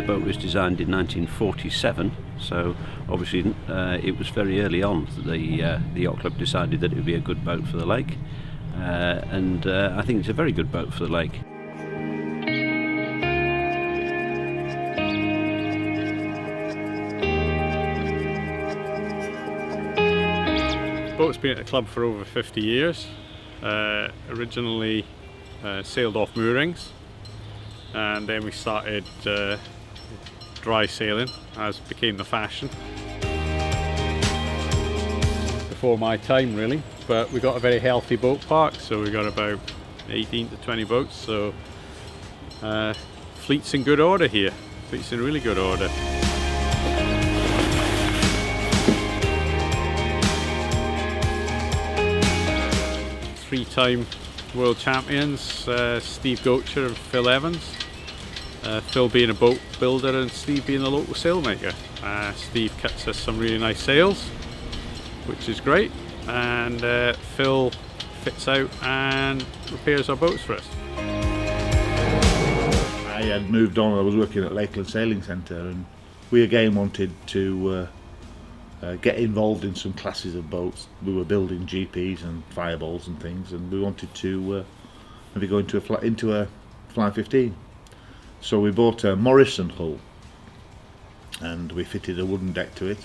the boat was designed in 1947, so obviously it was very early on that the yacht club decided that it would be a good boat for the lake, and I think it's a very good boat for the lake. The boat's been at the club for over 50 years. Originally sailed off moorings, and then we started dry sailing, as became the fashion. Before my time really, but we got a very healthy boat park, so we got about 18 to 20 boats, so fleet's in good order here. Fleet's in really good order. Three-time world champions, Steve Goacher and Phil Evans. Phil being a boat builder and Steve being a local sailmaker. Steve cuts us some really nice sails, which is great, and Phil fits out and repairs our boats for us. I had moved on. I was working at Lakeland Sailing Centre, and we again wanted to get involved in some classes of boats. We were building GPs and fireballs and things, and we wanted to maybe go into a Flying 15. So we bought a Morrison hull, and we fitted a wooden deck to it,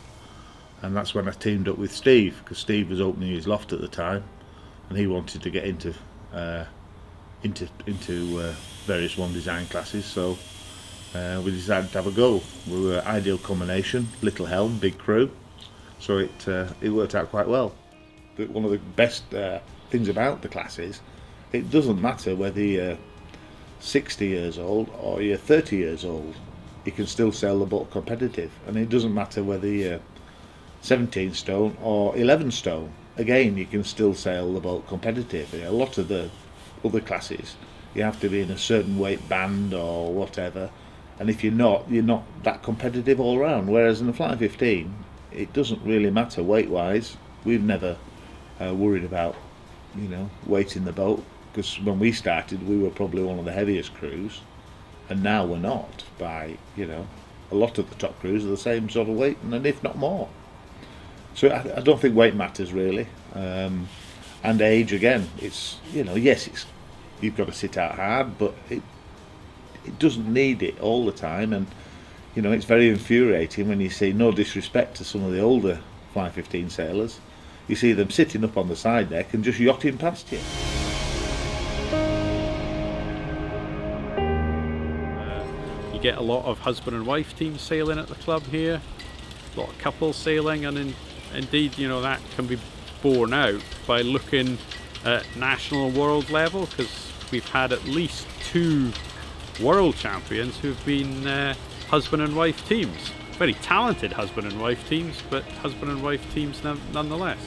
and that's when I teamed up with Steve, because Steve was opening his loft at the time, and he wanted to get into various one design classes. So we decided to have a go. We were an ideal combination: little helm, big crew. So it worked out quite well. But one of the best things about the class is it doesn't matter whether you're 60 years old or you're 30 years old, you can still sail the boat competitive, and it doesn't matter whether you're 17 stone or 11 stone. Again, you can still sail the boat competitive. A lot of the other classes you have to be in a certain weight band or whatever, and if you're not that competitive all round. Whereas in the Flying 15, it doesn't really matter weight wise. We've never worried about weight in the boat, because when we started we were probably one of the heaviest crews, and now we're not. By a lot of the top crews are the same sort of weight, and if not more. So I don't think weight matters really, and age again. It's yes, you've got to sit out hard, but it doesn't need it all the time. And it's very infuriating when you see, no disrespect to some of the older Flying 15 sailors, you see them sitting up on the side deck and just yachting past you. You get a lot of husband and wife teams sailing at the club here, a lot of couples sailing, and indeed that can be borne out by looking at national and world level, because we've had at least 2 world champions who've been husband and wife teams. Very talented husband and wife teams, but husband and wife teams nonetheless.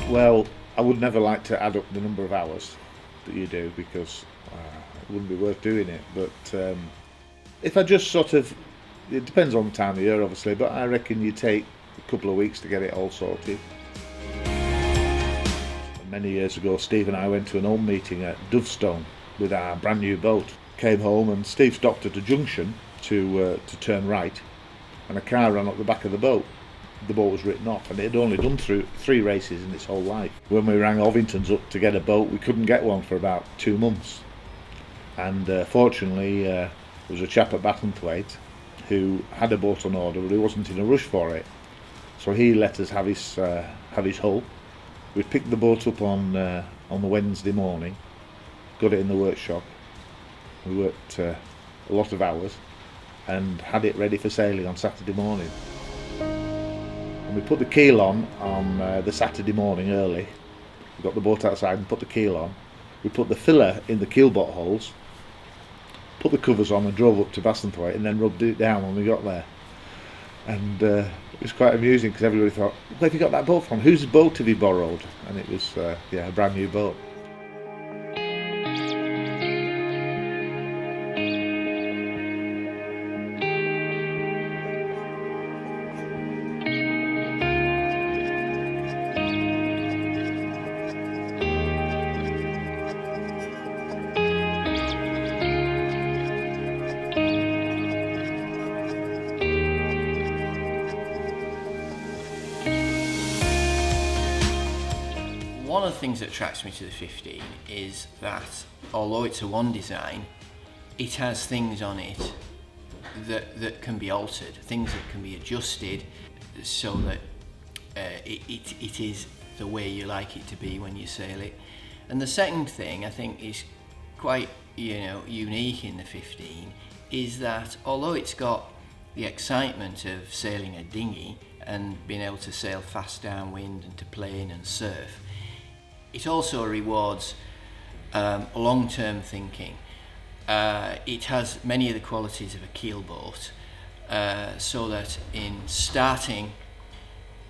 Well, I would never like to add up the number of hours that you do, because it wouldn't be worth doing it. But if I just it depends on the time of year obviously, but I reckon you take a couple of weeks to get it all sorted. Many years ago, Steve and I went to an home meeting at Dovestone with our brand new boat. Came home and Steve stopped at a junction to turn right, and a car ran up the back of the boat. The boat was written off, and it had only done through 3 races in its whole life. When we rang Ovington's up to get a boat, we couldn't get one for about 2 months. And fortunately, there was a chap at Battenthwaite who had a boat on order, but he wasn't in a rush for it. So he let us have his hull. We picked the boat up on the Wednesday morning, got it in the workshop. We worked a lot of hours and had it ready for sailing on Saturday morning. And we put the keel on the Saturday morning early. We got the boat outside and put the keel on. We put the filler in the keel bot holes, put the covers on and drove up to Bassenthwaite, and then rubbed it down when we got there. And it was quite amusing, because everybody thought, where have you got that boat from? Whose boat have you borrowed? And it was a brand new boat. things that attracts me to the 15 is that although it's a one design, it has things on it that can be altered, things that can be adjusted so that it is the way you like it to be when you sail it. And the second thing I think is quite unique in the 15 is that although it's got the excitement of sailing a dinghy and being able to sail fast downwind and to plane and surf, it also rewards long-term thinking. It has many of the qualities of a keelboat, so that in starting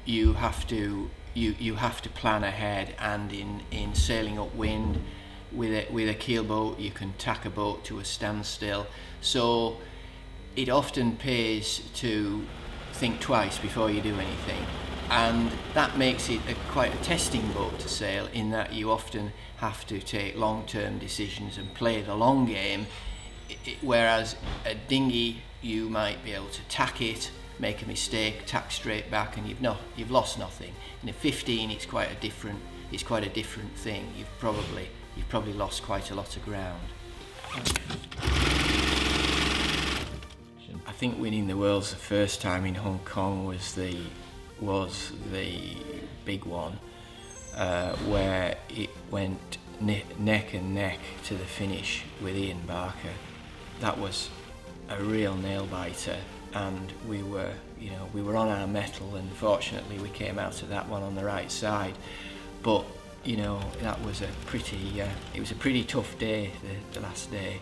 you have to plan ahead, and in sailing upwind with a keelboat you can tack a boat to a standstill. So it often pays to think twice before you do anything, and that makes it quite a testing boat to sail, in that you often have to take long-term decisions and play the long game, whereas a dinghy you might be able to tack it, make a mistake, tack straight back, and you've lost nothing. In a 15 it's quite a different thing. You've probably lost quite a lot of ground. I think winning the Worlds the first time in Hong Kong was the big one, where it went neck and neck to the finish with Ian Barker. That was a real nail biter, and we were on our mettle, and fortunately we came out of that one on the right side. But that was a pretty tough day, the last day,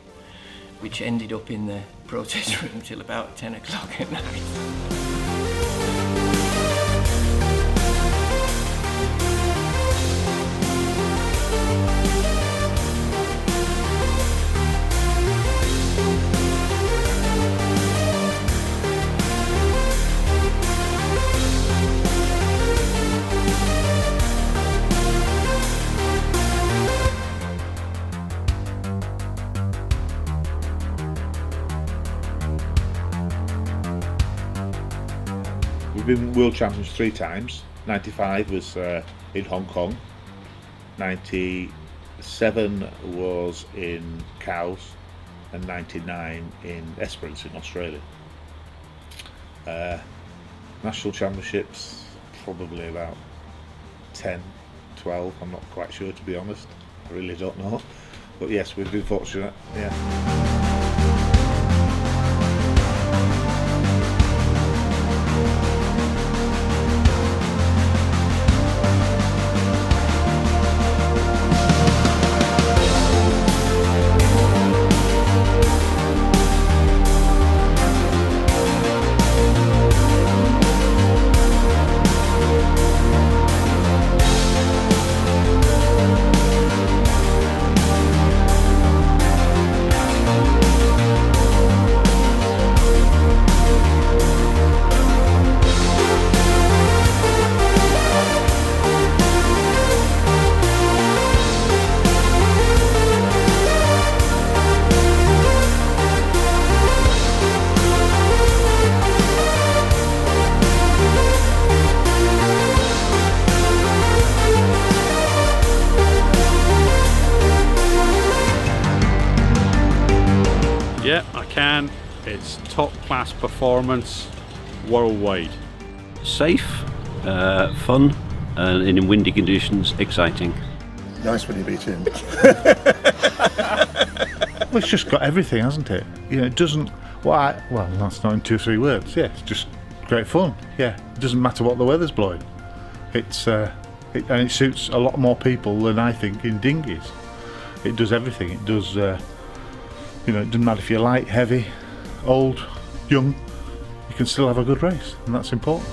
which ended up in the protest room till about 10 o'clock at night. We've been world champions 3 times. 95 was in Hong Kong. 97 was in Cowes, and 99 in Esperance in Australia. National championships, probably about 10, 12, I'm not quite sure, to be honest. I really don't know. But yes, we've been fortunate, yeah. Yeah, I can. It's top class performance worldwide. Safe, fun, and in windy conditions, exciting. Nice when you beat him. Well, it's just got everything, hasn't it? It doesn't. Well, that's not in 2 or 3 words. Yeah, it's just great fun. Yeah, it doesn't matter what the weather's blowing. And it suits a lot more people than I think in dinghies. It does everything. It does. It doesn't matter if you're light, heavy, old, young. You can still have a good race, and that's important.